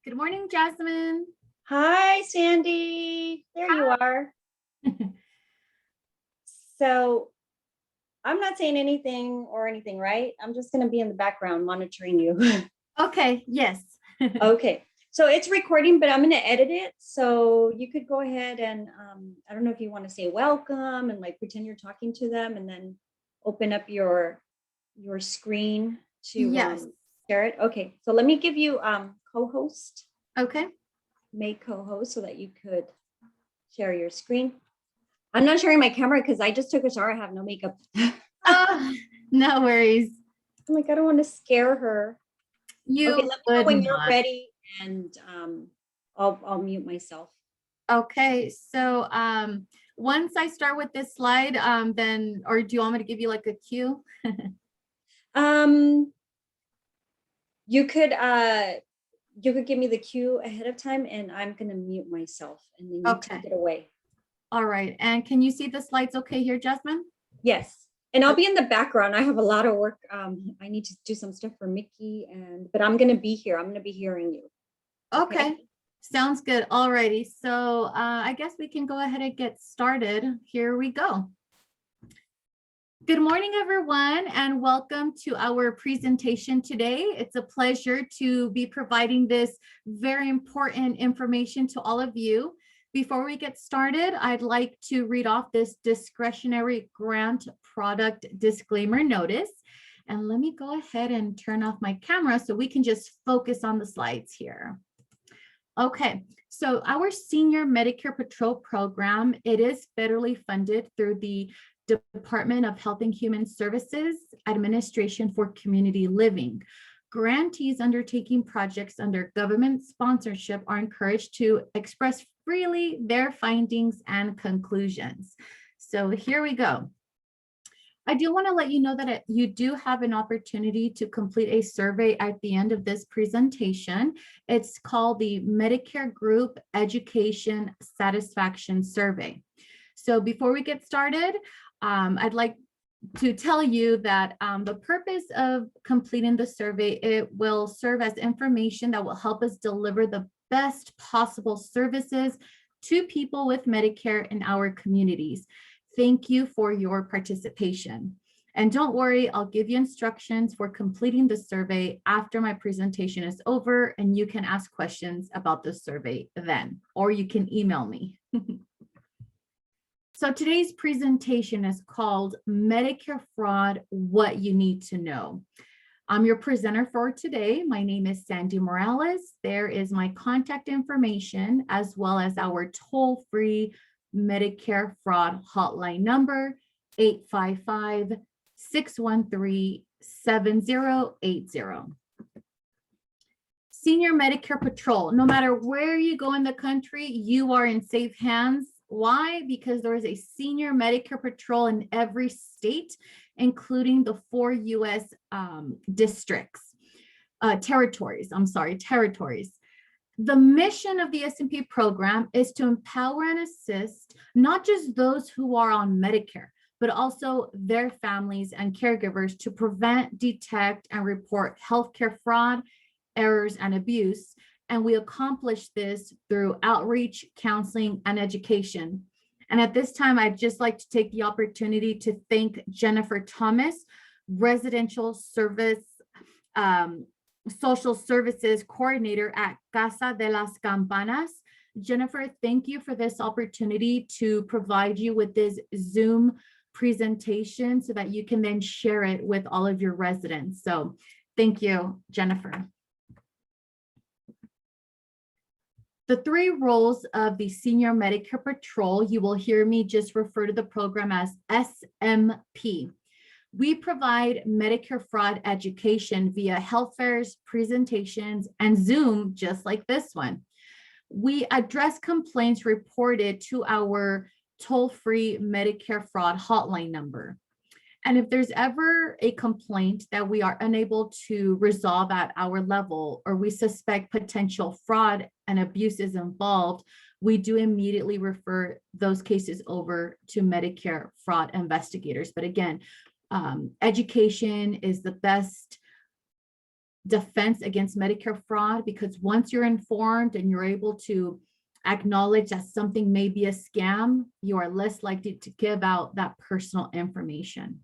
Good morning, Jasmine. Hi, Sandy. There you are. So I'm not saying anything, right? I'm just going to be in the background monitoring you. Okay, yes. Okay. So it's recording, but I'm going to edit it. So you could go ahead and I don't know if you want to say welcome and like pretend you're talking to them and then open up your screen to Yes. share it. Okay. So let me give you co-host, Okay. make co-host so that you could share your screen. I'm not sharing my camera because I just took a shower. I have no makeup. Oh, no worries. I'm like, I don't want to scare her. Okay, You let me know would when you're not. ready and I'll mute myself. Okay, so once I start with this slide, then, or do you want me to give you like a cue? Um, you could give me the cue ahead of time and I'm gonna mute myself and then you Okay. take it away. All right. And can you see the slides okay here, Jasmine? Yes. And I'll be in the background. I have a lot of work. I need to do some stuff for Mickey but I'm gonna be here. I'm gonna be hearing you. Okay. Sounds good. Alrighty. So I guess we can go ahead and get started. Here we go. Good morning, everyone, and welcome to our presentation today. It's a pleasure to be providing this very important information to all of you. Before we get started, I'd like to read off this discretionary grant product disclaimer notice. And let me go ahead and turn off my camera so we can just focus on the slides here. Okay, so our Senior Medicare Patrol program, it is federally funded through the Department of Health and Human Services Administration for Community Living. Grantees undertaking projects under government sponsorship are encouraged to express freely their findings and conclusions. So here we go. I do want to let you know that you do have an opportunity to complete a survey at the end of this presentation. It's called the Medicare Group Education Satisfaction Survey. So before we get started, I'd like to tell you that the purpose of completing the survey, it will serve as information that will help us deliver the best possible services to people with Medicare in our communities. Thank you for your participation. And don't worry, I'll give you instructions for completing the survey after my presentation is over, and you can ask questions about the survey then, or you can email me. So today's presentation is called Medicare Fraud, What You Need to Know. I'm your presenter for today. My name is Sandy Morales. There is my contact information as well as our toll-free Medicare fraud hotline number, 855-613-7080. Senior Medicare Patrol, no matter where you go in the country, you are in safe hands. Why? Because there is a Senior Medicare Patrol in every state, including the 4 U.S. territories. The mission of the S&P program is to empower and assist not just those who are on Medicare, but also their families and caregivers to prevent, detect, and report healthcare fraud, errors, and abuse. And we accomplish this through outreach, counseling, and education. And at this time, I'd just like to take the opportunity to thank Jennifer Thomas, Residential Service Social Services Coordinator at Casa de las Campanas. Jennifer, thank you for this opportunity to provide you with this Zoom presentation so that you can then share it with all of your residents. So thank you, Jennifer. The 3 roles of the Senior Medicare Patrol, you will hear me just refer to the program as SMP. We provide Medicare fraud education via health fairs, presentations, and Zoom, just like this one. We address complaints reported to our toll-free Medicare fraud hotline number. And if there's ever a complaint that we are unable to resolve at our level, or we suspect potential fraud and abuse is involved, we do immediately refer those cases over to Medicare fraud investigators. But again, education is the best defense against Medicare fraud, because once you're informed and you're able to acknowledge that something may be a scam, you are less likely to give out that personal information.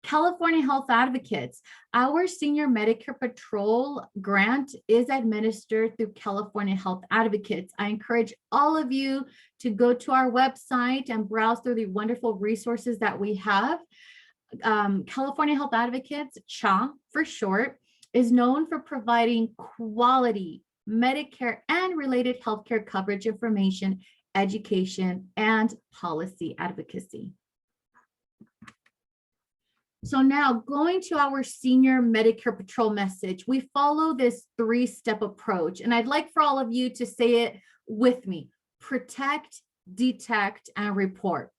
California Health Advocates. Our Senior Medicare Patrol grant is administered through California Health Advocates. I encourage all of you to go to our website and browse through the wonderful resources that we have. California Health Advocates, CHA for short, is known for providing quality Medicare and related healthcare coverage information, education, and policy advocacy. So now going to our Senior Medicare Patrol message, we follow this 3-step approach, and I'd like for all of you to say it with me: protect, detect, and report.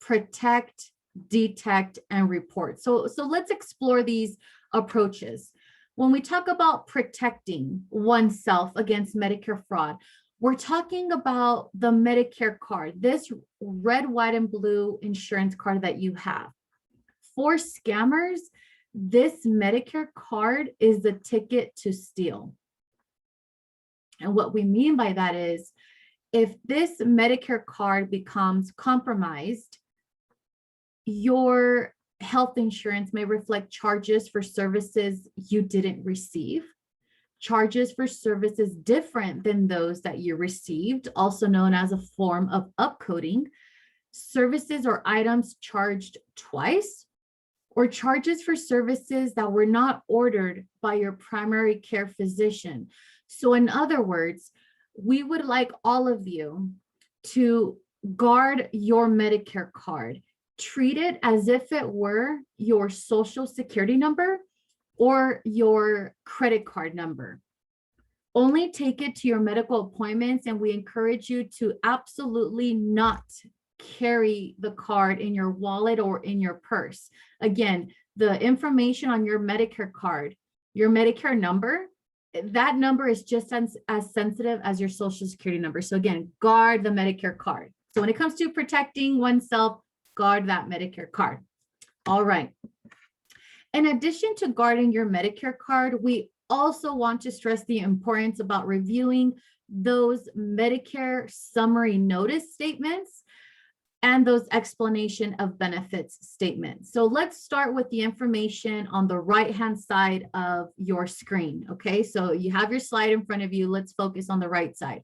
Protect, detect, and report. So let's explore these approaches. When we talk about protecting oneself against Medicare fraud, we're talking about the Medicare card, this red, white, and blue insurance card that you have. For scammers, this Medicare card is the ticket to steal. And what we mean by that is, if this Medicare card becomes compromised, your health insurance may reflect charges for services you didn't receive, charges for services different than those that you received, also known as a form of upcoding, services or items charged twice, or charges for services that were not ordered by your primary care physician. So in other words, we would like all of you to guard your Medicare card. Treat it as if it were your social security number or your credit card number. Only take it to your medical appointments, and we encourage you to absolutely not carry the card in your wallet or in your purse. Again, the information on your Medicare card, your Medicare number, that number is just as sensitive as your social security number. So again, guard the Medicare card. So when it comes to protecting oneself, guard that Medicare card. All right. In addition to guarding your Medicare card, we also want to stress the importance about reviewing those Medicare summary notice statements and those explanation of benefits statements. So let's start with the information on the right-hand side of your screen, okay? So you have your slide in front of you. Let's focus on the right side.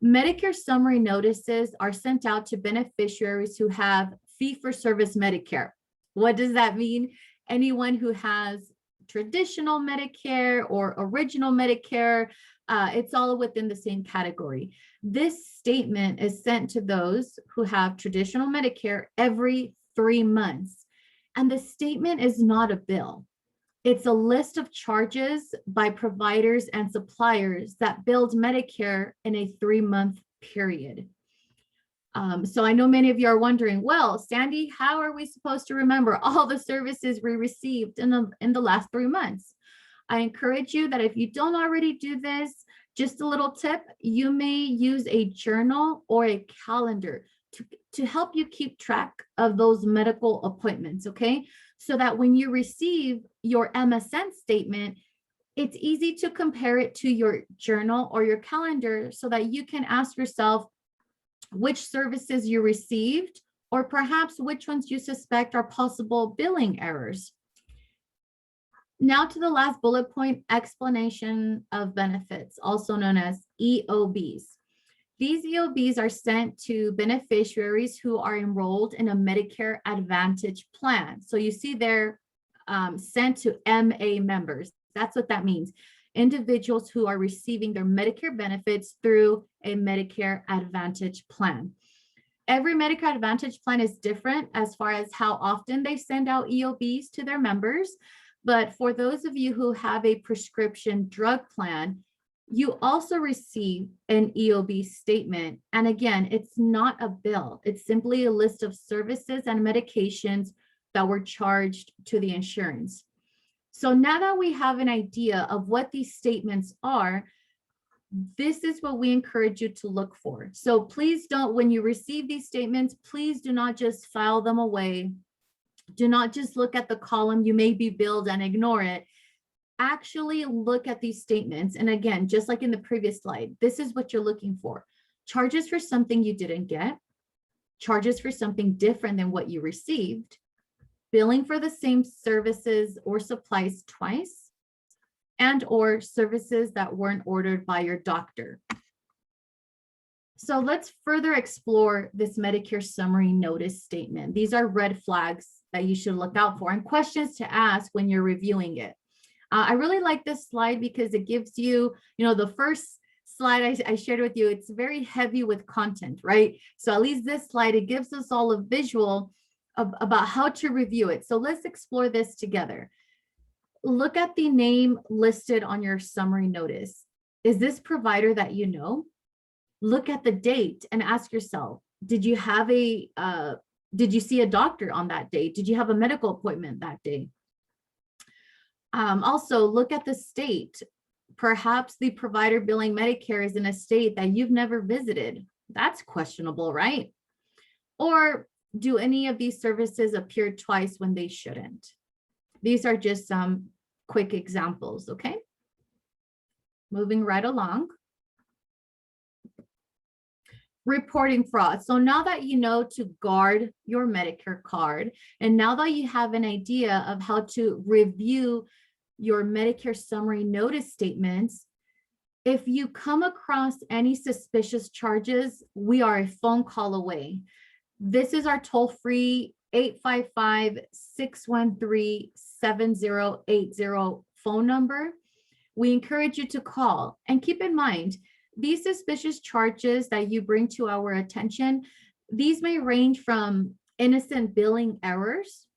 Medicare summary notices are sent out to beneficiaries who have fee-for-service Medicare. What does that mean? Anyone who has traditional Medicare or original Medicare, it's all within the same category. This statement is sent to those who have traditional Medicare every 3 months. And the statement is not a bill. It's a list of charges by providers and suppliers that billed Medicare in a 3-month period. So I know many of you are wondering, well, Sandy, how are we supposed to remember all the services we received in the last 3 months? I encourage you that if you don't already do this, just a little tip, you may use a journal or a calendar to help you keep track of those medical appointments, okay? So that when you receive your MSN statement, it's easy to compare it to your journal or your calendar so that you can ask yourself which services you received, or perhaps which ones you suspect are possible billing errors. Now to the last bullet point, explanation of benefits, also known as EOBs. These EOBs are sent to beneficiaries who are enrolled in a Medicare Advantage plan. So you see they're sent to MA members. That's what that means. Individuals who are receiving their Medicare benefits through a Medicare Advantage plan. Every Medicare Advantage plan is different as far as how often they send out EOBs to their members. But for those of you who have a prescription drug plan, you also receive an EOB statement. And again, it's not a bill. It's simply a list of services and medications that were charged to the insurance. So now that we have an idea of what these statements are, this is what we encourage you to look for. So please don't, when you receive these statements, please do not just file them away. Do not just look at the column you may be billed and ignore it. Actually look at these statements. And again, just like in the previous slide, this is what you're looking for. Charges for something you didn't get, charges for something different than what you received, billing for the same services or supplies twice, and or services that weren't ordered by your doctor. So let's further explore this Medicare summary notice statement. These are red flags that you should look out for and questions to ask when you're reviewing it. I really like this slide because it gives you, the first slide I shared with you, it's very heavy with content, right? So at least this slide, it gives us all a visual about how to review it. So let's explore this together. Look at the name listed on your summary notice. Is this provider that you know? Look at the date and ask yourself, did you see a doctor on that day? Did you have a medical appointment that day? Also, look at the state. Perhaps the provider billing Medicare is in a state that you've never visited. That's questionable, right? Or do any of these services appear twice when they shouldn't? These are just some quick examples, okay? Moving right along. Reporting fraud. So now that you know to guard your Medicare card, and now that you have an idea of how to review your Medicare summary notice statements, if you come across any suspicious charges, we are a phone call away. This is our toll-free 855-613-7080 phone number. We encourage you to call, and keep in mind, these suspicious charges that you bring to our attention, these may range from innocent billing errors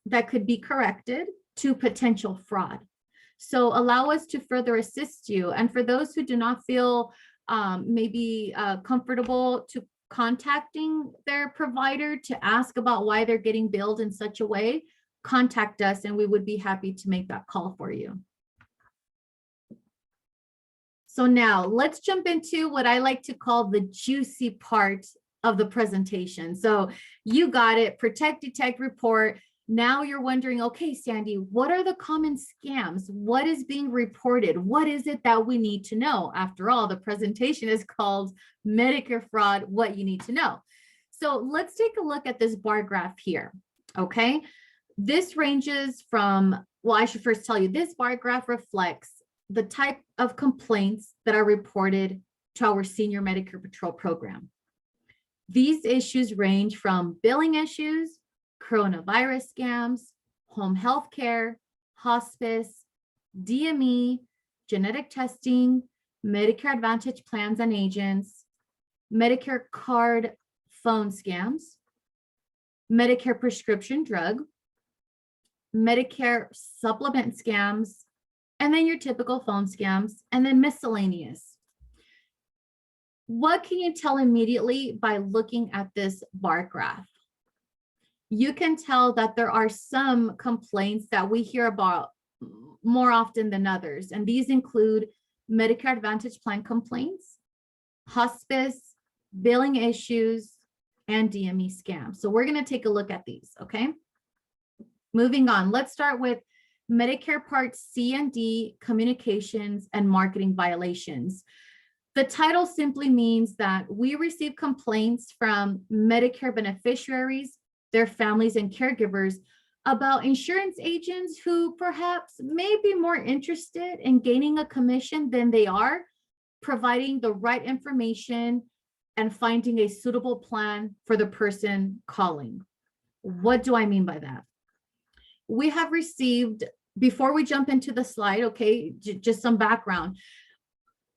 that could be corrected to potential fraud. So allow us to further assist you. And for those who do not feel comfortable to contacting their provider to ask about why they're getting billed in such a way, contact us and we would be happy to make that call for you. So now let's jump into what I like to call the juicy part of the presentation. So you got it, protect, detect, report. Now you're wondering, okay, Sandy, what are the common scams? What is being reported? What is it that we need to know? After all, the presentation is called Medicare Fraud, What You Need to Know. So let's take a look at this bar graph here, okay? This ranges from, well, I should first tell you, this bar graph reflects the type of complaints that are reported to our Senior Medicare Patrol program. These issues range from billing issues, coronavirus scams, home health care, hospice, DME, genetic testing, Medicare Advantage plans and agents, Medicare card phone scams, Medicare prescription drug, Medicare supplement scams, and then your typical phone scams, and then miscellaneous. What can you tell immediately by looking at this bar graph? You can tell that there are some complaints that we hear about more often than others, and these include Medicare Advantage plan complaints, hospice, billing issues, and DME scams. So we're going to take a look at these, okay? Moving on, let's start with Medicare Part C and D, communications and marketing violations. The title simply means that we receive complaints from Medicare beneficiaries, their families and caregivers about insurance agents who perhaps may be more interested in gaining a commission than they are providing the right information and finding a suitable plan for the person calling. What do I mean by that? We have received, before we jump into the slide, okay, just some background.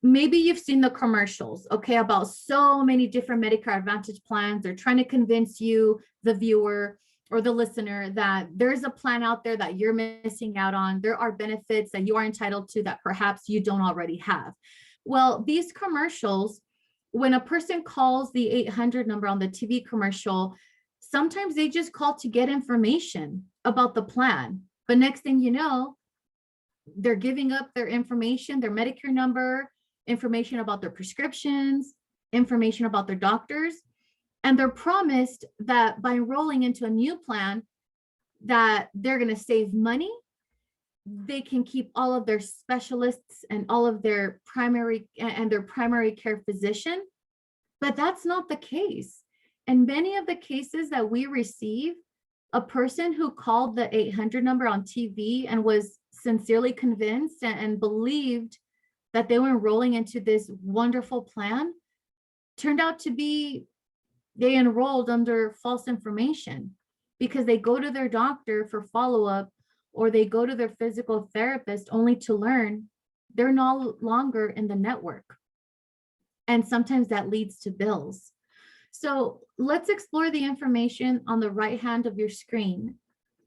Maybe you've seen the commercials, okay, about so many different Medicare Advantage plans. They're trying to convince you, the viewer or the listener, that there's a plan out there that you're missing out on. There are benefits that you are entitled to that perhaps you don't already have. Well, these commercials, when a person calls the 800 number on the TV commercial, sometimes they just call to get information about the plan. But next thing you know, they're giving up their information, their Medicare number, information about their prescriptions, information about their doctors, and they're promised that by enrolling into a new plan, that they're going to save money. They can keep all of their specialists and all of their primary care physician, but that's not the case. And many of the cases that we receive, a person who called the 800 number on TV and was sincerely convinced and believed that they were enrolling into this wonderful plan, turned out to be, they enrolled under false information, because they go to their doctor for follow-up, or they go to their physical therapist only to learn they're no longer in the network. And sometimes that leads to bills. So let's explore the information on the right hand of your screen.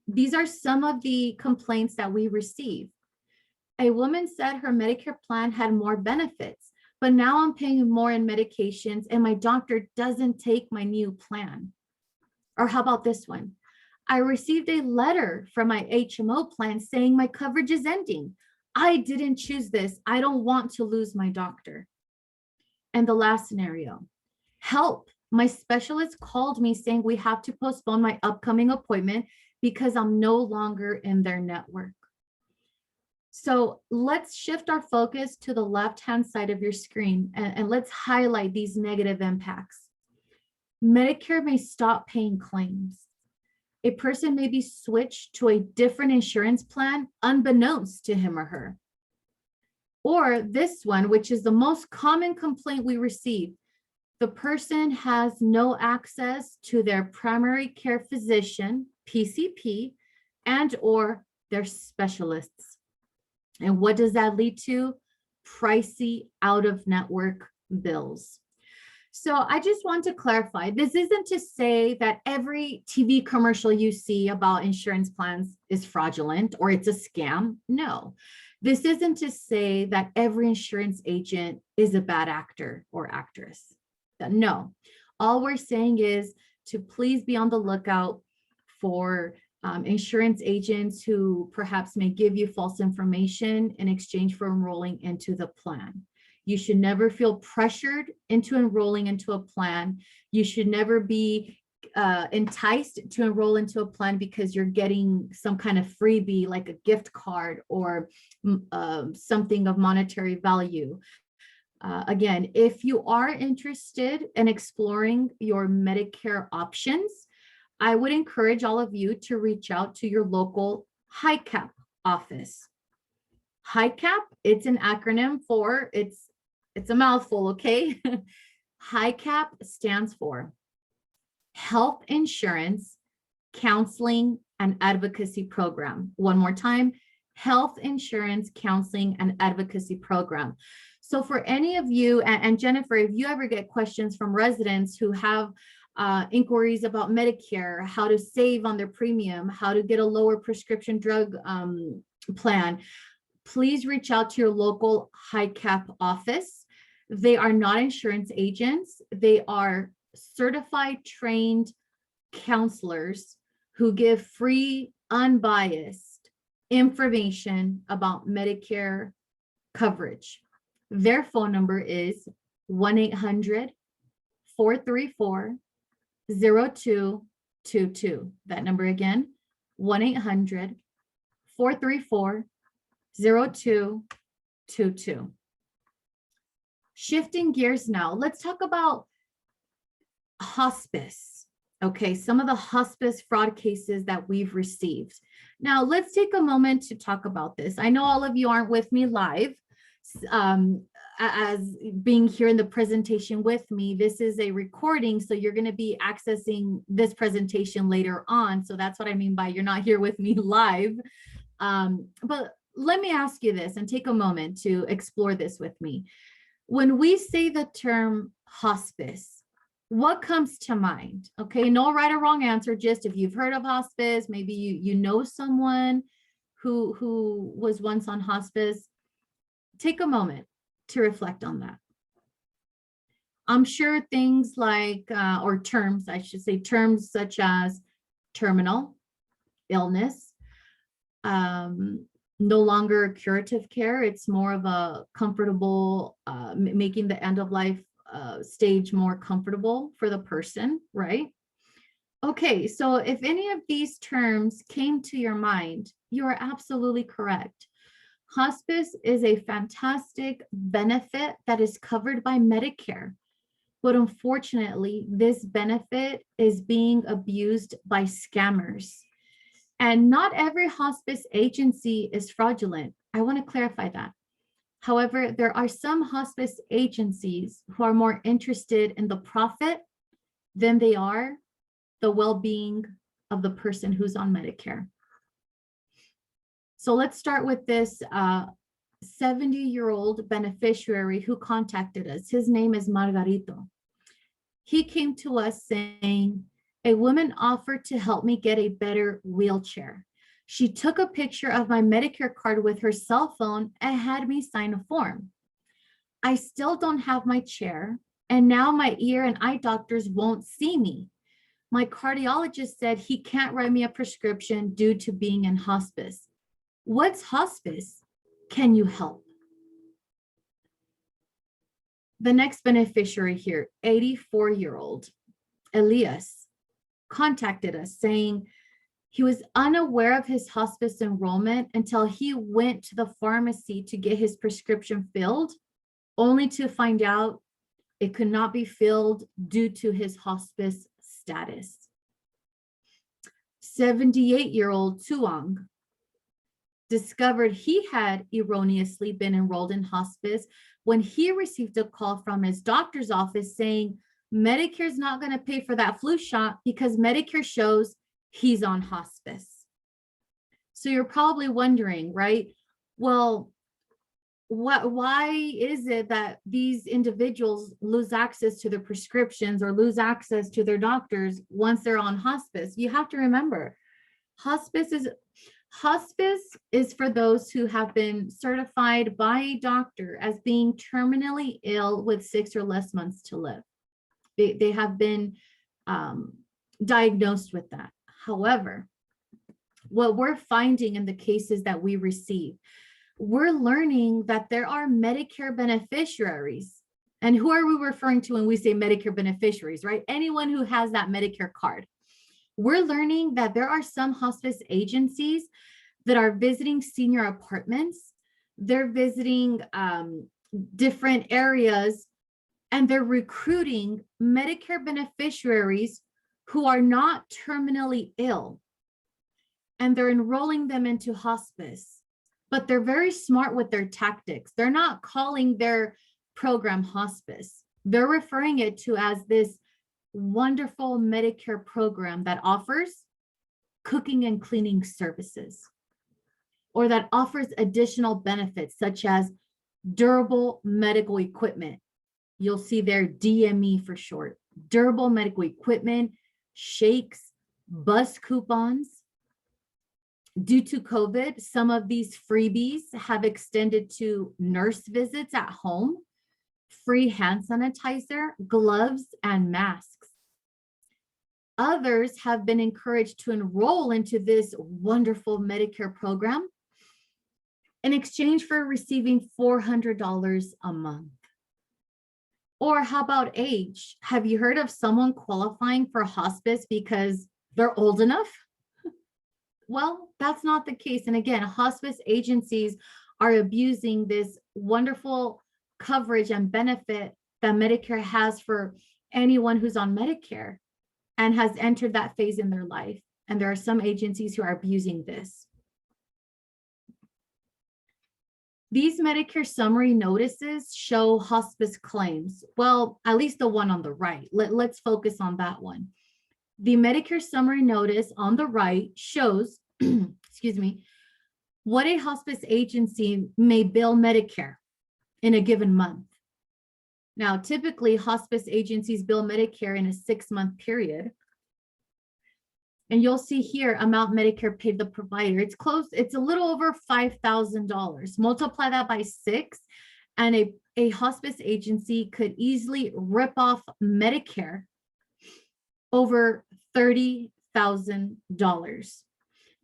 These are some of the complaints that we receive. A woman said her Medicare plan had more benefits, but now I'm paying more in medications and my doctor doesn't take my new plan. Or how about this one? I received a letter from my HMO plan saying my coverage is ending. I didn't choose this. I don't want to lose my doctor. And the last scenario, help. My specialist called me saying we have to postpone my upcoming appointment because I'm no longer in their network. So let's shift our focus to the left-hand side of your screen and let's highlight these negative impacts. Medicare may stop paying claims. A person may be switched to a different insurance plan unbeknownst to him or her. Or this one, which is the most common complaint we receive, the person has no access to their primary care physician, PCP, and or their specialists. And what does that lead to? Pricey out-of-network bills. So I just want to clarify, this isn't to say that every TV commercial you see about insurance plans is fraudulent or it's a scam. No, this isn't to say that every insurance agent is a bad actor or actress. No, all we're saying is to please be on the lookout for insurance agents who perhaps may give you false information in exchange for enrolling into the plan. You should never feel pressured into enrolling into a plan. You should never be enticed to enroll into a plan because you're getting some kind of freebie like a gift card or something of monetary value. Again, if you are interested in exploring your Medicare options, I would encourage all of you to reach out to your local HICAP office. HICAP, it's an acronym for, it's a mouthful, okay? HICAP stands for Health Insurance Counseling and Advocacy Program. One more time, Health Insurance Counseling and Advocacy Program. So for any of you, and Jennifer, if you ever get questions from residents who have inquiries about Medicare, how to save on their premium, how to get a lower prescription drug plan, please reach out to your local HICAP office. They are not insurance agents. They are certified, trained counselors who give free, unbiased information about Medicare coverage. Their phone number is 1-800-434-0222. That number again, 1-800-434-0222. Shifting gears now, let's talk about hospice. Okay, some of the hospice fraud cases that we've received. Now, let's take a moment to talk about this. I know all of you aren't with me live, as being here in the presentation with me. This is a recording, so you're going to be accessing this presentation later on. So that's what I mean by you're not here with me live. But let me ask you this and take a moment to explore this with me. When we say the term hospice, what comes to mind? Okay, no right or wrong answer, just if you've heard of hospice, maybe you know someone who was once on hospice. Take a moment to reflect on that. I'm sure things like, or terms, I should say, terms such as terminal illness, no longer curative care. It's more of a comfortable, making the end of life stage more comfortable for the person, right? Okay, so if any of these terms came to your mind, you are absolutely correct. Hospice is a fantastic benefit that is covered by Medicare. But unfortunately, this benefit is being abused by scammers. And not every hospice agency is fraudulent. I want to clarify that. However, there are some hospice agencies who are more interested in the profit than they are the well-being of the person who's on Medicare. So let's start with this 70-year-old beneficiary who contacted us. His name is Margarito. He came to us saying, a woman offered to help me get a better wheelchair. She took a picture of my Medicare card with her cell phone and had me sign a form. I still don't have my chair, and now my ear and eye doctors won't see me. My cardiologist said he can't write me a prescription due to being in hospice. What's hospice? Can you help? The next beneficiary here, 84-year-old Elias, contacted us saying he was unaware of his hospice enrollment until he went to the pharmacy to get his prescription filled, only to find out it could not be filled due to his hospice status. 78-year-old Tuang discovered he had erroneously been enrolled in hospice when he received a call from his doctor's office saying Medicare's not going to pay for that flu shot because Medicare shows he's on hospice. So you're probably wondering, right? Well, why is it that these individuals lose access to their prescriptions or lose access to their doctors once they're on hospice? You have to remember, hospice is for those who have been certified by a doctor as being terminally ill with 6 or less months to live. They have been diagnosed with that. However, what we're finding in the cases that we receive, we're learning that there are Medicare beneficiaries. And who are we referring to when we say Medicare beneficiaries, right? Anyone who has that Medicare card. We're learning that there are some hospice agencies that are visiting senior apartments. They're visiting different areas, and they're recruiting Medicare beneficiaries who are not terminally ill, and they're enrolling them into hospice. But they're very smart with their tactics. They're not calling their program hospice. They're referring it to as this wonderful Medicare program that offers cooking and cleaning services, or that offers additional benefits such as durable medical equipment. You'll see there DME for short, durable medical equipment, shakes, bus coupons. Due to COVID, some of these freebies have extended to nurse visits at home, free hand sanitizer, gloves, and masks. Others have been encouraged to enroll into this wonderful Medicare program in exchange for receiving $400 a month. Or how about age? Have you heard of someone qualifying for hospice because they're old enough? Well, that's not the case. And again, hospice agencies are abusing this wonderful coverage and benefit that Medicare has for anyone who's on Medicare and has entered that phase in their life. And there are some agencies who are abusing this. These Medicare summary notices show hospice claims. Well, at least the one on the right. Let's focus on that one. The Medicare summary notice on the right shows, excuse me, what a hospice agency may bill Medicare in a given month. Now, typically, hospice agencies bill Medicare in a 6-month period. And you'll see here amount Medicare paid the provider. It's a little over $5,000. Multiply that by 6, and a hospice agency could easily rip off Medicare over $30,000.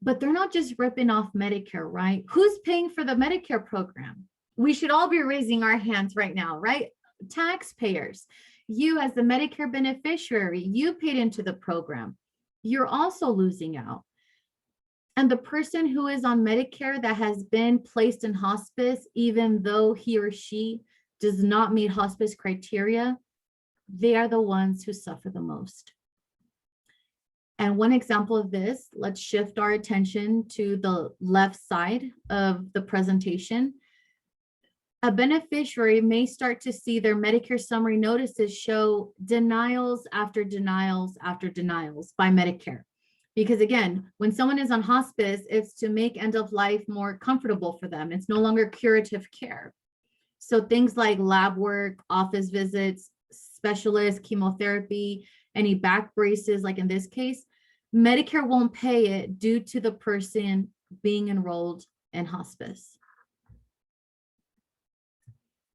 But they're not just ripping off Medicare, right? Who's paying for the Medicare program? We should all be raising our hands right now, right? Taxpayers. You as the Medicare beneficiary, you paid into the program. you're also losing out. And the person who is on Medicare that has been placed in hospice, even though he or she does not meet hospice criteria, they are the ones who suffer the most. And one example of this, let's shift our attention to the left side of the presentation. A beneficiary may start to see their Medicare summary notices show denials after denials after denials by Medicare. Because again, when someone is on hospice, it's to make end of life more comfortable for them. It's no longer curative care. So things like lab work, office visits, specialists, chemotherapy, any back braces, like in this case, Medicare won't pay it due to the person being enrolled in hospice.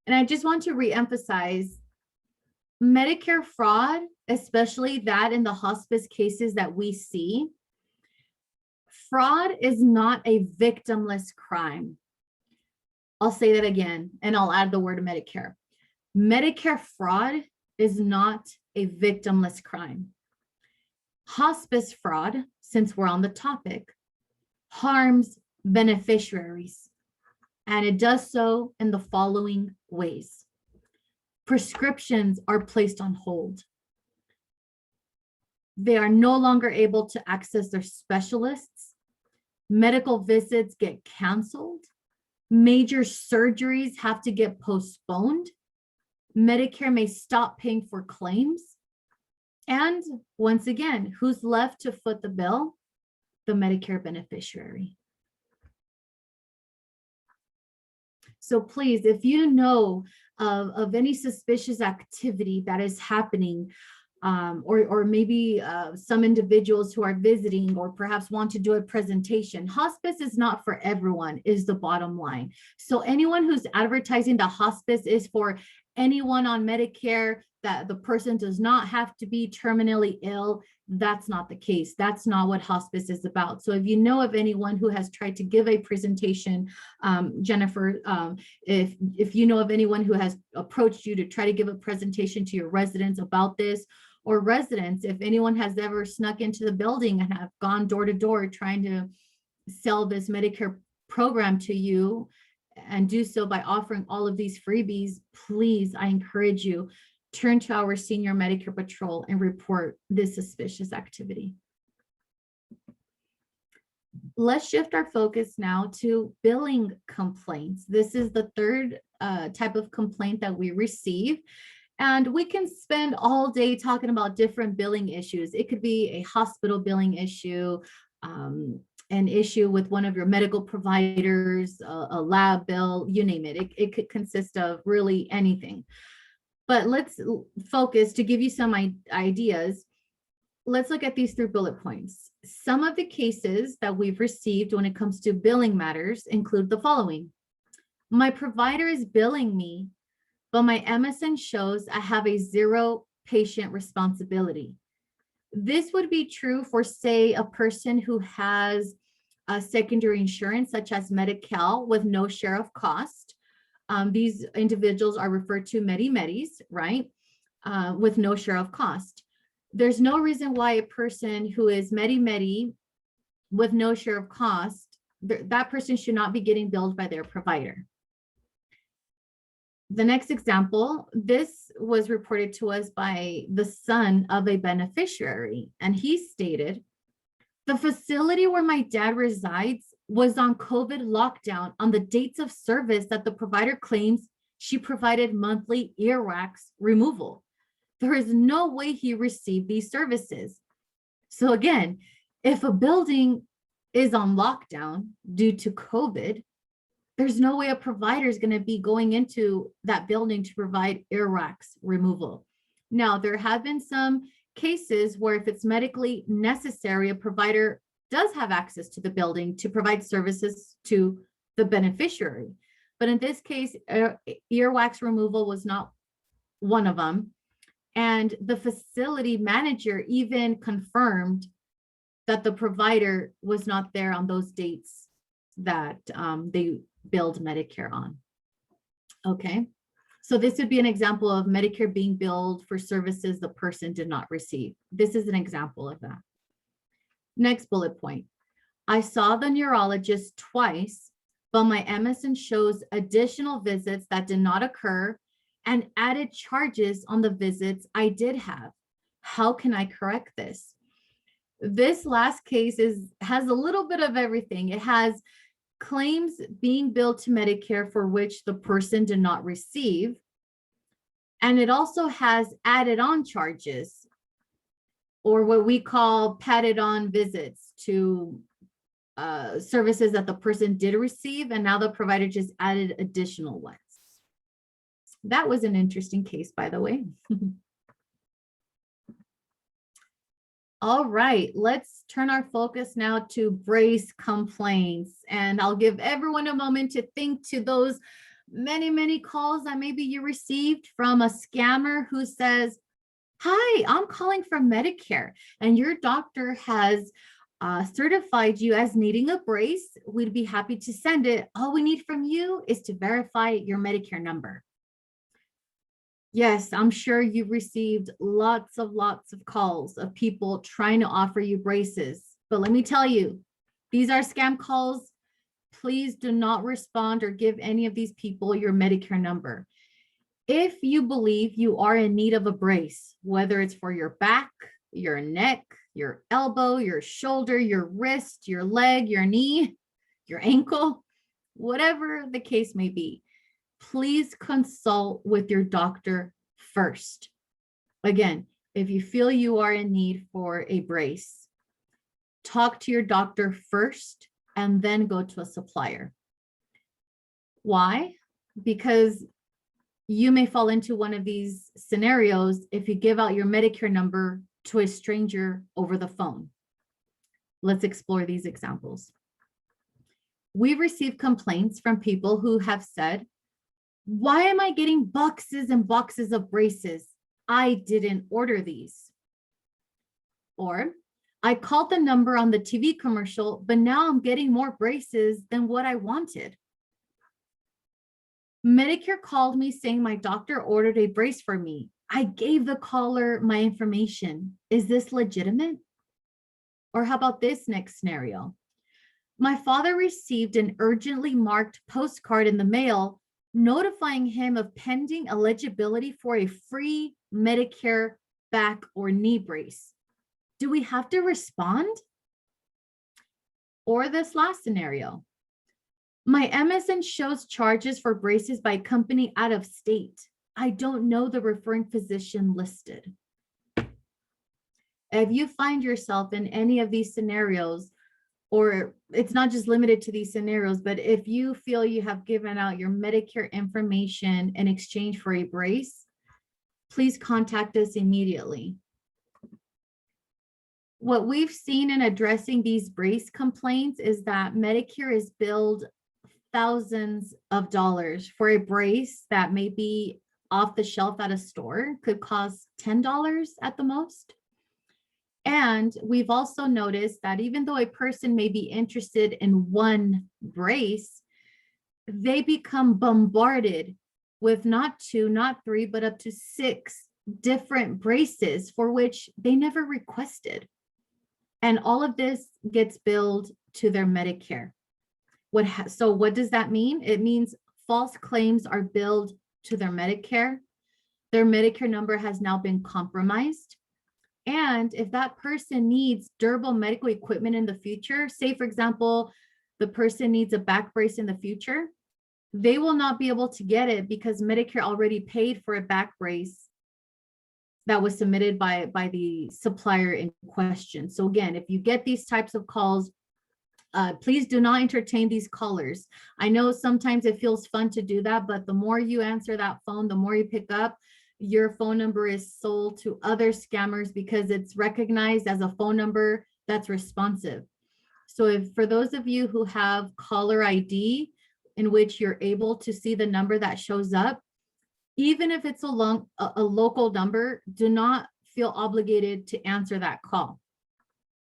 And I just want to reemphasize Medicare fraud, especially that in the hospice cases that we see. Fraud is not a victimless crime. I'll say that again, and I'll add the word Medicare. Medicare fraud is not a victimless crime. Hospice fraud, since we're on the topic, harms beneficiaries, and it does so in the following ways. Prescriptions are placed on hold. They are no longer able to access their specialists. Medical visits get canceled. Major surgeries have to get postponed. Medicare may stop paying for claims. And once again, who's left to foot the bill? The Medicare beneficiary. So please, if you know of any suspicious activity that is happening, or maybe some individuals who are visiting or perhaps want to do a presentation, hospice is not for everyone, is the bottom line. So anyone who's advertising that hospice is for anyone on Medicare, that the person does not have to be terminally ill, that's not the case. That's not what hospice is about. So if you know of anyone who has tried to give a presentation, Jennifer, if you know of anyone who has approached you to try to give a presentation to your residents about this, or residents, if anyone has ever snuck into the building and have gone door to door trying to sell this Medicare program to you and do so by offering all of these freebies, please, I encourage you, turn to our Senior Medicare Patrol and report this suspicious activity. Let's shift our focus now to billing complaints. This is the third type of complaint that we receive. And we can spend all day talking about different billing issues. It could be a hospital billing issue, an issue with one of your medical providers, a lab bill, you name it. It could consist of really anything. But let's focus to give you some ideas. Let's look at these 3 bullet points. Some of the cases that we've received when it comes to billing matters include the following. My provider is billing me, but my MSN shows I have a 0 patient responsibility. This would be true for, say, a person who has a secondary insurance, such as Medi-Cal, with no share of cost. These individuals are referred to Medi-Medis, right? With no share of cost. There's no reason why a person who is Medi-Medi with no share of cost, that person should not be getting billed by their provider. The next example, this was reported to us by the son of a beneficiary, and he stated, the facility where my dad resides was on COVID lockdown on the dates of service that the provider claims she provided monthly earwax removal. There is no way he received these services. So again, if a building is on lockdown due to COVID, there's no way a provider is going to be going into that building to provide earwax removal. Now, there have been some cases where if it's medically necessary, a provider does have access to the building to provide services to the beneficiary. But in this case, earwax removal was not one of them. And the facility manager even confirmed that the provider was not there on those dates that they billed Medicare on. Okay, so this would be an example of Medicare being billed for services the person did not receive. This is an example of that. Next bullet point. I saw the neurologist twice, but my MSN shows additional visits that did not occur and added charges on the visits I did have. How can I correct this? This last case has a little bit of everything. It has claims being billed to Medicare for which the person did not receive. And it also has added on charges, or what we call padded on visits to services that the person did receive, and now the provider just added additional ones. That was an interesting case, by the way. All right, let's turn our focus now to brace complaints. And I'll give everyone a moment to think to those many calls that maybe you received from a scammer who says, "Hi, I'm calling from Medicare, and your doctor has certified you as needing a brace. We'd be happy to send it. All we need from you is to verify your Medicare number." Yes, I'm sure you've received lots of calls of people trying to offer you braces. But let me tell you, these are scam calls. Please do not respond or give any of these people your Medicare number. If you believe you are in need of a brace, whether it's for your back, your neck, your elbow, your shoulder, your wrist, your leg, your knee, your ankle, whatever the case may be, please consult with your doctor first. Again, if you feel you are in need for a brace, talk to your doctor first and then go to a supplier. Why? Because you may fall into one of these scenarios if you give out your Medicare number to a stranger over the phone. Let's explore these examples. We've received complaints from people who have said, "Why am I getting boxes and boxes of braces? I didn't order these." Or, "I called the number on the TV commercial, but now I'm getting more braces than what I wanted." Medicare called me saying my doctor ordered a brace for me. I gave the caller my information. Is this legitimate? Or how about this next scenario? My father received an urgently marked postcard in the mail notifying him of pending eligibility for a free Medicare back or knee brace. Do we have to respond? Or this last scenario. My MSN shows charges for braces by company out of state. I don't know the referring physician listed. If you find yourself in any of these scenarios, or it's not just limited to these scenarios, but if you feel you have given out your Medicare information in exchange for a brace, please contact us immediately. What we've seen in addressing these brace complaints is that Medicare is billed thousands of dollars for a brace that may be off the shelf at a store, could cost $10 at the most. And we've also noticed that even though a person may be interested in one brace, they become bombarded with not 2, not 3, but up to 6 different braces for which they never requested. And all of this gets billed to their Medicare. So what does that mean? It means false claims are billed to their Medicare. Their Medicare number has now been compromised. And if that person needs durable medical equipment in the future, say, for example, the person needs a back brace in the future, they will not be able to get it because Medicare already paid for a back brace that was submitted by the supplier in question. So again, if you get these types of calls, please do not entertain these callers. I know sometimes it feels fun to do that, but the more you answer that phone, the more you pick up, your phone number is sold to other scammers because it's recognized as a phone number that's responsive. So if for those of you who have caller ID in which you're able to see the number that shows up, even if it's a local number, do not feel obligated to answer that call.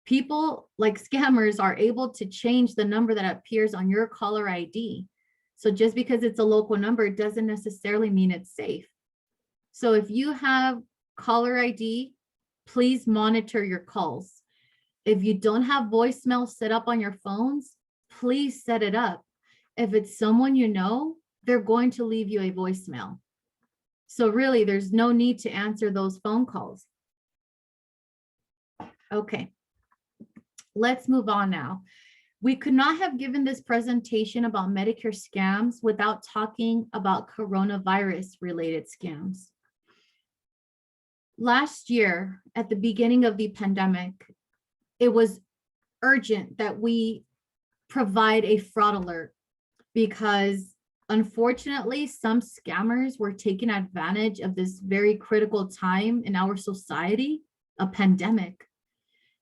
People like scammers are able to change the number that appears on your caller ID. So just because it's a local number, it doesn't necessarily mean it's safe. So if you have caller ID, please monitor your calls. If you don't have voicemail set up on your phones, please set it up. If it's someone you know, they're going to leave you a voicemail. So really, there's no need to answer those phone calls. Okay, let's move on now. We could not have given this presentation about Medicare scams without talking about coronavirus related scams. Last year, at the beginning of the pandemic, it was urgent that we provide a fraud alert because unfortunately, some scammers were taking advantage of this very critical time in our society, a pandemic,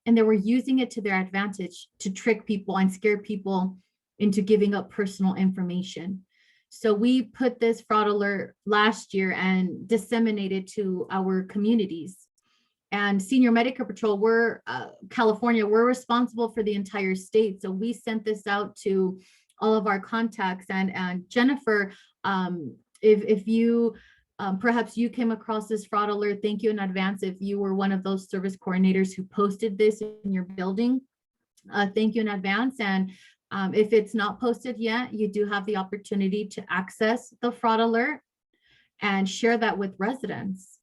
and they were using it to their advantage to trick people and scare people into giving up personal information. So we put this fraud alert last year and disseminated to our communities. And Senior Medicare Patrol, we're California, we're responsible for the entire state. So we sent this out to all of our contacts. And Jennifer, if you, perhaps you came across this fraud alert, thank you in advance. If you were one of those service coordinators who posted this in your building, thank you in advance. And if it's not posted yet, you do have the opportunity to access the fraud alert and share that with residents.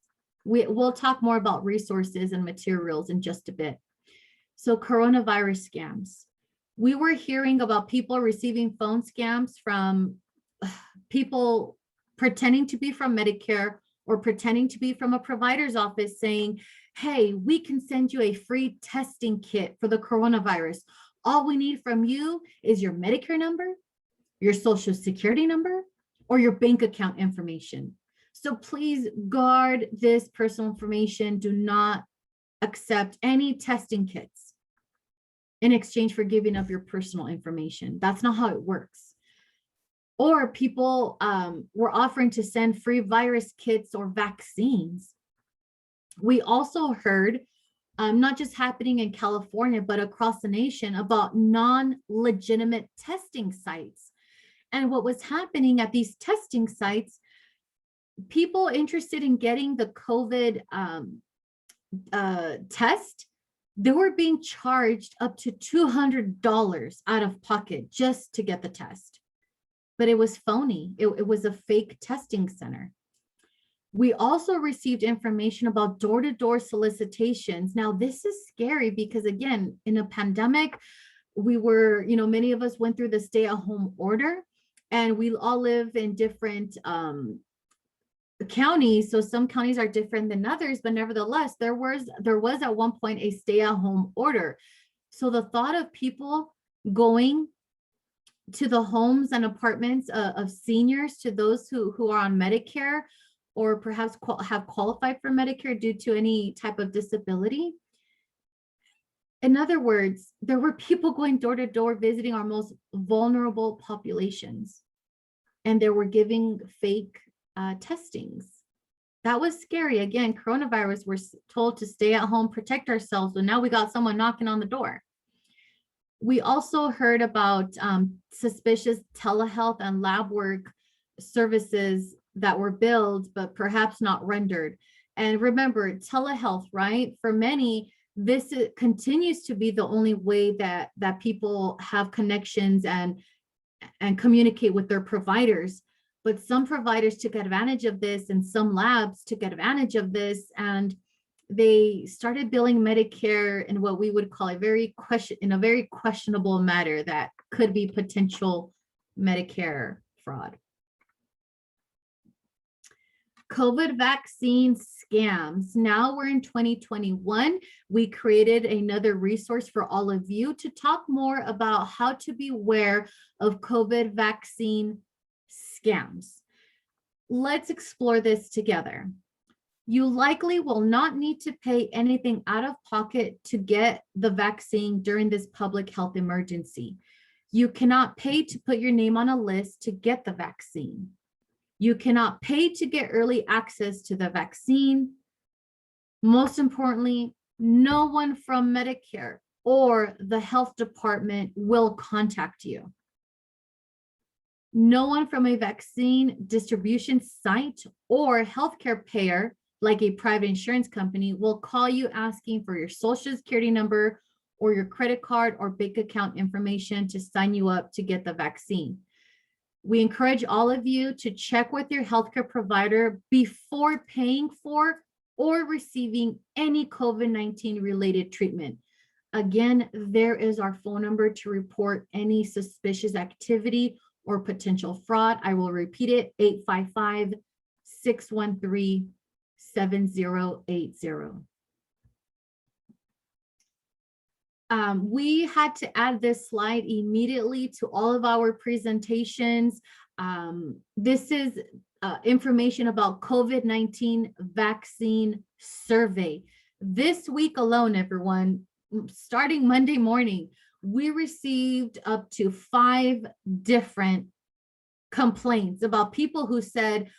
We'll talk more about resources and materials in just a bit. So coronavirus scams. We were hearing about people receiving phone scams from people pretending to be from Medicare or pretending to be from a provider's office saying, hey, we can send you a free testing kit for the coronavirus. All we need from you is your Medicare number, your social security number, or your bank account information. So please guard this personal information. Do not accept any testing kits in exchange for giving up your personal information. That's not how it works. Or people were offering to send free virus kits or vaccines. We also heard, not just happening in California, but across the nation, about non-legitimate testing sites. And what was happening at these testing sites, people interested in getting the COVID test, they were being charged up to $200 out of pocket just to get the test. But it was phony. It was a fake testing center. We also received information about door-to-door solicitations. Now, this is scary because, again, in a pandemic, we were, many of us went through the stay-at-home order, and we all live in different counties. So some counties are different than others, but nevertheless, there was at one point a stay-at-home order. So the thought of people going to the homes and apartments of seniors, to those who are on Medicare or perhaps have qualified for Medicare due to any type of disability. In other words, there were people going door to door visiting our most vulnerable populations, and they were giving fake testings. That was scary. Again, coronavirus, we're told to stay at home, protect ourselves, but now we got someone knocking on the door. We also heard about suspicious telehealth and lab work services that were billed, but perhaps not rendered. And remember, telehealth, right? For many, this continues to be the only way that people have connections and communicate with their providers. But some providers took advantage of this, and some labs took advantage of this, and they started billing Medicare in what we would call a very questionable matter that could be potential Medicare fraud. COVID vaccine scams. Now we're in 2021. We created another resource for all of you to talk more about how to beware of COVID vaccine scams. Let's explore this together. You likely will not need to pay anything out of pocket to get the vaccine during this public health emergency. You cannot pay to put your name on a list to get the vaccine. You cannot pay to get early access to the vaccine. Most importantly, no one from Medicare or the health department will contact you. No one from a vaccine distribution site or healthcare payer, like a private insurance company, will call you asking for your social security number or your credit card or bank account information to sign you up to get the vaccine. We encourage all of you to check with your healthcare provider before paying for or receiving any COVID-19 related treatment. Again, there is our phone number to report any suspicious activity or potential fraud. I will repeat it, 855-613-7080. We had to add this slide immediately to all of our presentations. This is information about COVID-19 vaccine survey. This week alone, everyone, starting Monday morning, we received up to 5 different complaints about people who said,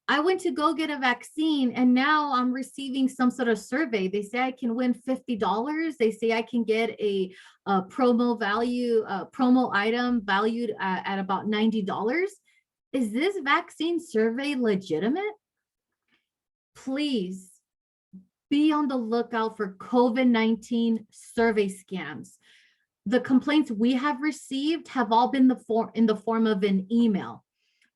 I went to go get a vaccine and now I'm receiving some sort of survey. They say I can win $50. They say I can get a promo item valued at about $90. Is this vaccine survey legitimate? Please be on the lookout for COVID-19 survey scams. The complaints we have received have all been in the form of an email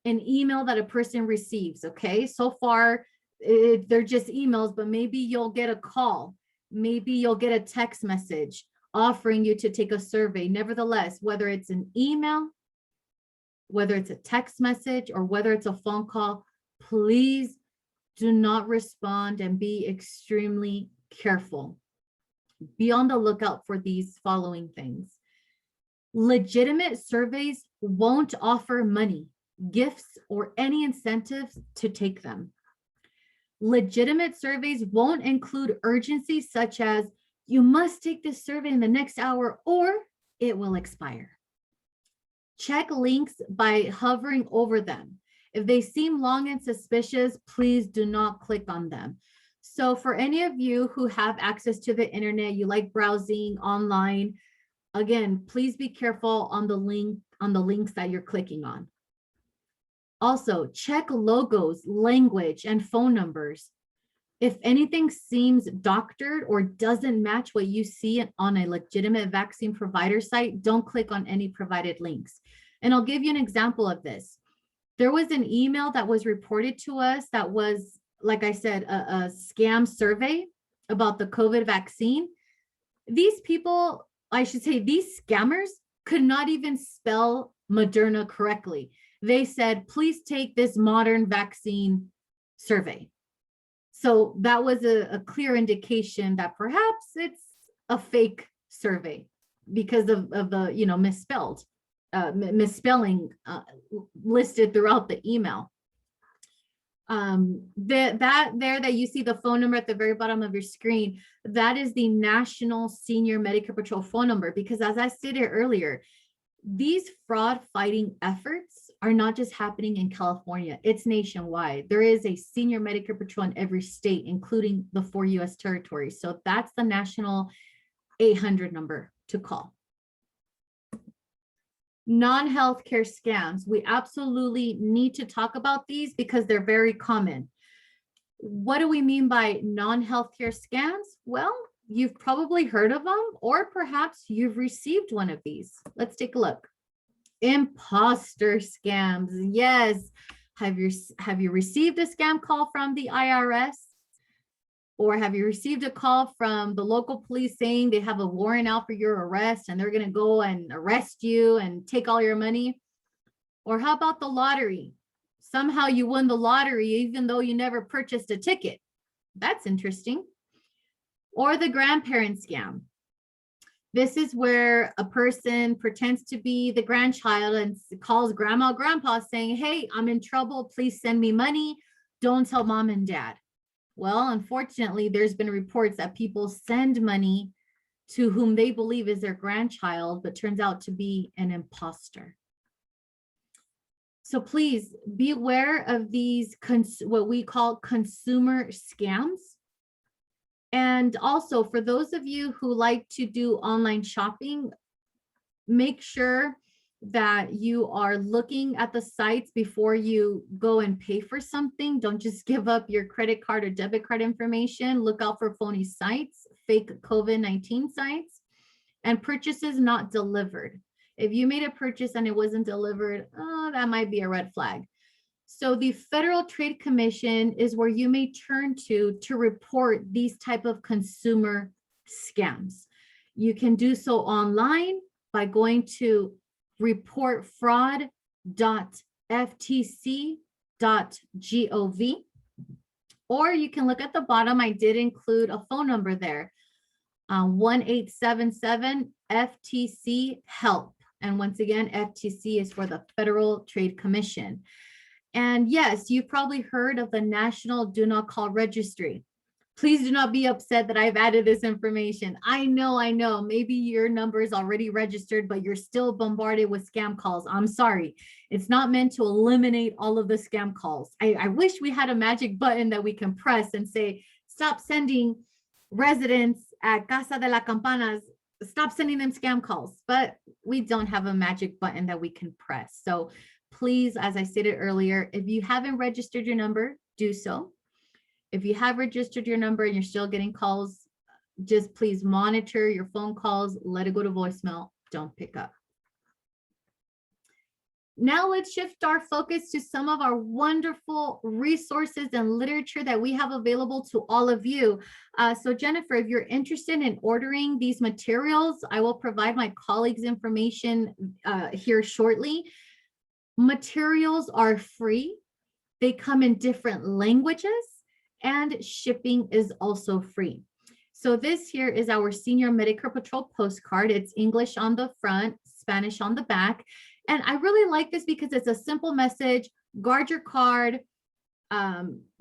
that a person receives. Okay, so far they're just emails, but maybe you'll get a call, maybe you'll get a text message offering you to take a survey. Nevertheless, whether it's an email, whether it's a text message, or whether it's a phone call, please do not respond and be extremely careful. Be on the lookout for these following things. Legitimate surveys won't offer money, gifts, or any incentives to take them. Legitimate surveys won't include urgency such as you must take this survey in the next hour or it will expire. Check links by hovering over them. If they seem long and suspicious, please do not click on them. So for any of you who have access to the internet, you like browsing online, again, please be careful on the links that you're clicking on. Also, check logos, language, and phone numbers. If anything seems doctored or doesn't match what you see on a legitimate vaccine provider site, don't click on any provided links. And I'll give you an example of this. There was an email that was reported to us that was, like I said, a scam survey about the COVID vaccine. These people, I should say, these scammers could not even spell Moderna correctly. They said, please take this modern vaccine survey. So that was a clear indication that perhaps it's a fake survey because of the misspelling listed throughout the email. That you see the phone number at the very bottom of your screen, that is the National Senior Medicare Patrol phone number, because as I stated earlier, these fraud fighting efforts are not just happening in California, it's nationwide. There is a Senior Medicare Patrol in every state, including the 4 US territories. So that's the national 800 number to call. Non-healthcare scams. We absolutely need to talk about these because they're very common. What do we mean by non-healthcare scams? Well, you've probably heard of them, or perhaps you've received one of these. Let's take a look. Imposter scams. Yes. Have you received a scam call from the IRS? Or have you received a call from the local police saying they have a warrant out for your arrest and they're going to go and arrest you and take all your money? Or how about the lottery? Somehow you won the lottery even though you never purchased a ticket. That's interesting. Or the grandparent scam. This is where a person pretends to be the grandchild and calls grandma or grandpa saying, hey, I'm in trouble. Please send me money. Don't tell mom and dad. Well, unfortunately, there's been reports that people send money to whom they believe is their grandchild, but turns out to be an imposter. So please be aware of these, what we call consumer scams. And also for those of you who like to do online shopping, make sure that you are looking at the sites before you go and pay for something. Don't just give up your credit card or debit card information. Look out for phony sites, fake COVID-19 sites. and purchases not delivered. If you made a purchase and it wasn't delivered, that might be a red flag. So the Federal Trade Commission is where you may turn to report these type of consumer scams. You can do so online by going to reportfraud.ftc.gov, or you can look at the bottom. I did include a phone number there, 1-877-FTC-HELP. And once again, FTC is for the Federal Trade Commission. And yes, you've probably heard of the National Do Not Call Registry. Please do not be upset that I've added this information. I know, maybe your number is already registered, but you're still bombarded with scam calls. I'm sorry. It's not meant to eliminate all of the scam calls. I wish we had a magic button that we can press and say, stop sending residents at Casa de las Campanas, stop sending them scam calls, but we don't have a magic button that we can press. So please, as I stated earlier, if you haven't registered your number, do so. If you have registered your number and you're still getting calls, just please monitor your phone calls, let it go to voicemail, don't pick up. Now let's shift our focus to some of our wonderful resources and literature that we have available to all of you. So Jennifer, if you're interested in ordering these materials, I will provide my colleagues' information here shortly. Materials are free. They come in different languages, and shipping is also free. So this here is our Senior Medicare Patrol postcard. It's English on the front, Spanish on the back. And I really like this because it's a simple message. Guard your card.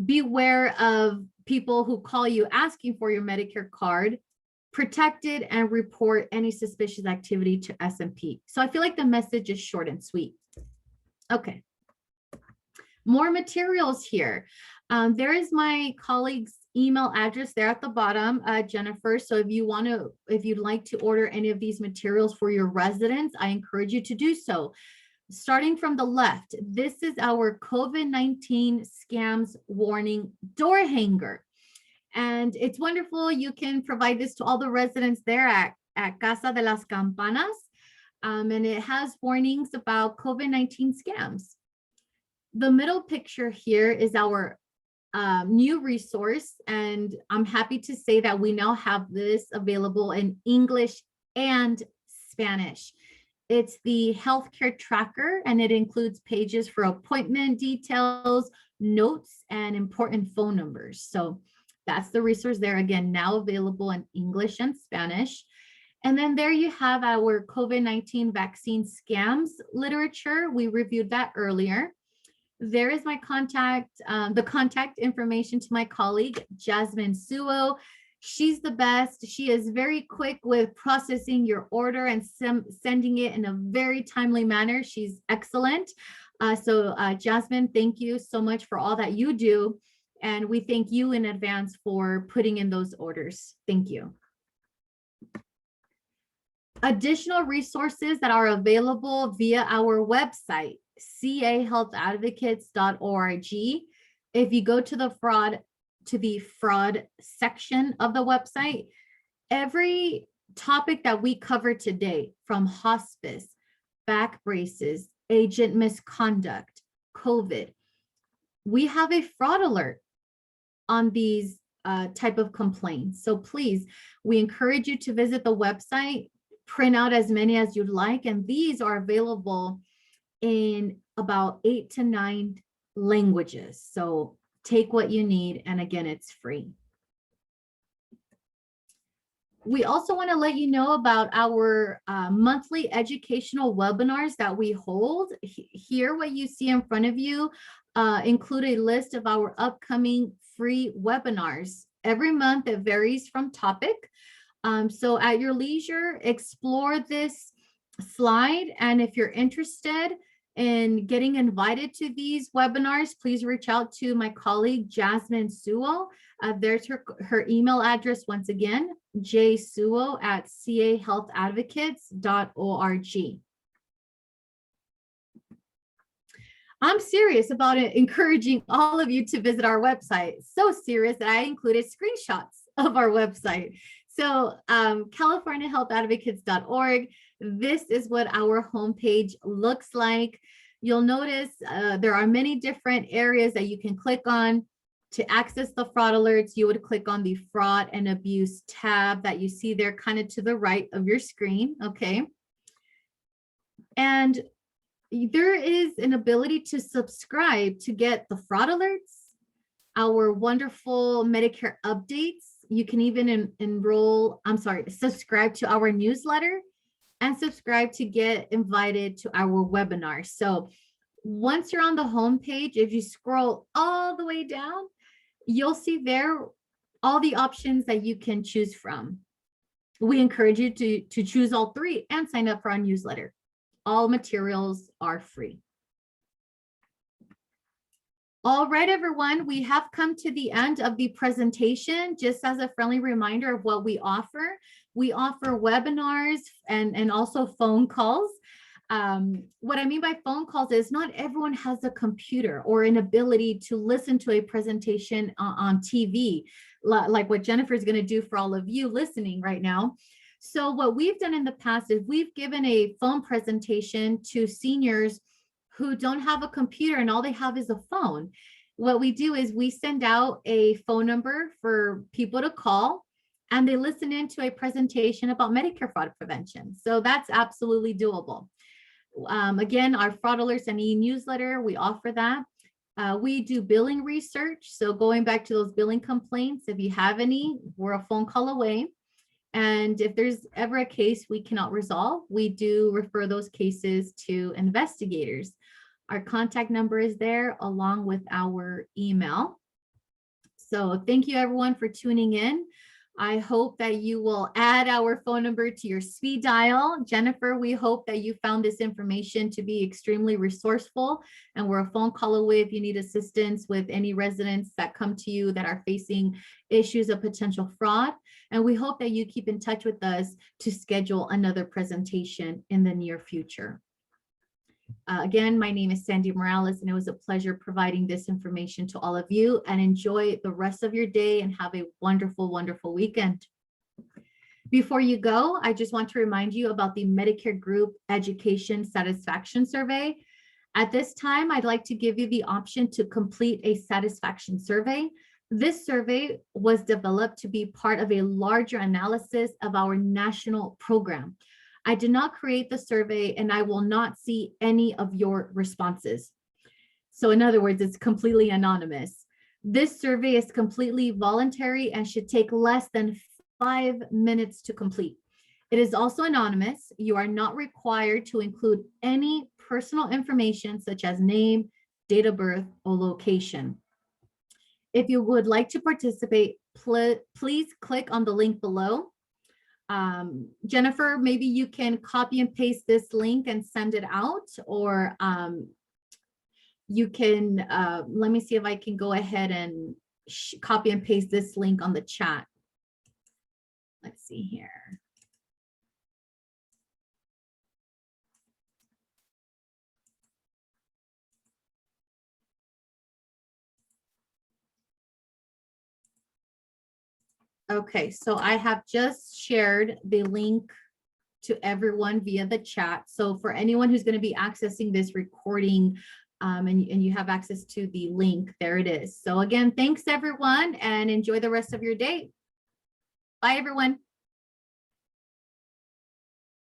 Beware of people who call you asking for your Medicare card. Protect it and report any suspicious activity to S&P. So I feel like the message is short and sweet. Okay. More materials here. There is my colleague's email address there at the bottom, Jennifer. So if you'd like to order any of these materials for your residents, I encourage you to do so. Starting from the left, this is our COVID-19 scams warning door hanger. And it's wonderful. You can provide this to all the residents there at Casa de las Campanas. And it has warnings about COVID-19 scams. The middle picture here is our new resource, and I'm happy to say that we now have this available in English and Spanish. It's the healthcare tracker, and it includes pages for appointment details, notes, and important phone numbers. So that's the resource there, again, now available in English and Spanish. And then there you have our COVID-19 vaccine scams literature. We reviewed that earlier. There is my contact, the contact information to my colleague, Jasmine Suo. She's the best. She is very quick with processing your order and sending it in a very timely manner. She's excellent. So Jasmine, thank you so much for all that you do. And we thank you in advance for putting in those orders. Thank you. Additional resources that are available via our website, cahealthadvocates.org. If you go to the fraud section of the website, every topic that we cover today, from hospice, back braces, agent misconduct, COVID, we have a fraud alert on these type of complaints. So please, we encourage you to visit the website, print out as many as you'd like, and these are available in about 8 to 9 languages. So take what you need, and again, it's free. We also want to let you know about our monthly educational webinars that we hold. Here, what you see in front of you include a list of our upcoming free webinars. Every month, it varies from topic. So at your leisure, explore this slide. And if you're interested in getting invited to these webinars, please reach out to my colleague, Jasmine Suo. There's her email address once again, jsuo@cahealthadvocates.org. I'm serious about it, encouraging all of you to visit our website. So serious that I included screenshots of our website. So californiahealthadvocates.org. This is what our homepage looks like. You'll notice there are many different areas that you can click on. To access the fraud alerts, you would click on the fraud and abuse tab that you see there kind of to the right of your screen, okay? And there is an ability to subscribe to get the fraud alerts, our wonderful Medicare updates. You can even subscribe to our newsletter and subscribe to get invited to our webinar. So once you're on the homepage, if you scroll all the way down, you'll see there all the options that you can choose from. We encourage you to choose all three and sign up for our newsletter. All materials are free. All right, everyone, we have come to the end of the presentation. Just as a friendly reminder of what we offer webinars and also phone calls. What I mean by phone calls is not everyone has a computer or an ability to listen to a presentation on TV, like what Jennifer is going to do for all of you listening right now. So what we've done in the past is we've given a phone presentation to seniors who don't have a computer and all they have is a phone. What we do is we send out a phone number for people to call and they listen into a presentation about Medicare fraud prevention. So that's absolutely doable. Again, our fraud alerts and e-newsletter, we offer that. We do billing research. So going back to those billing complaints, if you have any, we're a phone call away. And if there's ever a case we cannot resolve, we do refer those cases to investigators. Our contact number is there along with our email. So thank you everyone for tuning in. I hope that you will add our phone number to your speed dial. Jennifer, we hope that you found this information to be extremely resourceful, and we're a phone call away if you need assistance with any residents that come to you that are facing issues of potential fraud. And we hope that you keep in touch with us to schedule another presentation in the near future. Again, my name is Sandy Morales, and it was a pleasure providing this information to all of you, and enjoy the rest of your day and have a wonderful, wonderful weekend. Before you go, I just want to remind you about the Medicare Group Education Satisfaction Survey. At this time, I'd like to give you the option to complete a satisfaction survey. This survey was developed to be part of a larger analysis of our national program. I did not create the survey and I will not see any of your responses. So in other words, it's completely anonymous. This survey is completely voluntary and should take less than 5 minutes to complete. It is also anonymous. You are not required to include any personal information such as name, date of birth, or location. If you would like to participate, please click on the link below. Jennifer, maybe you can copy and paste this link and send it out, or you can, let me see if I can go ahead and copy and paste this link on the chat. Let's see here. Okay, so I have just shared the link to everyone via the chat. So for anyone who's going to be accessing this recording and you have access to the link, there it is. So again, thanks everyone and enjoy the rest of your day. Bye everyone.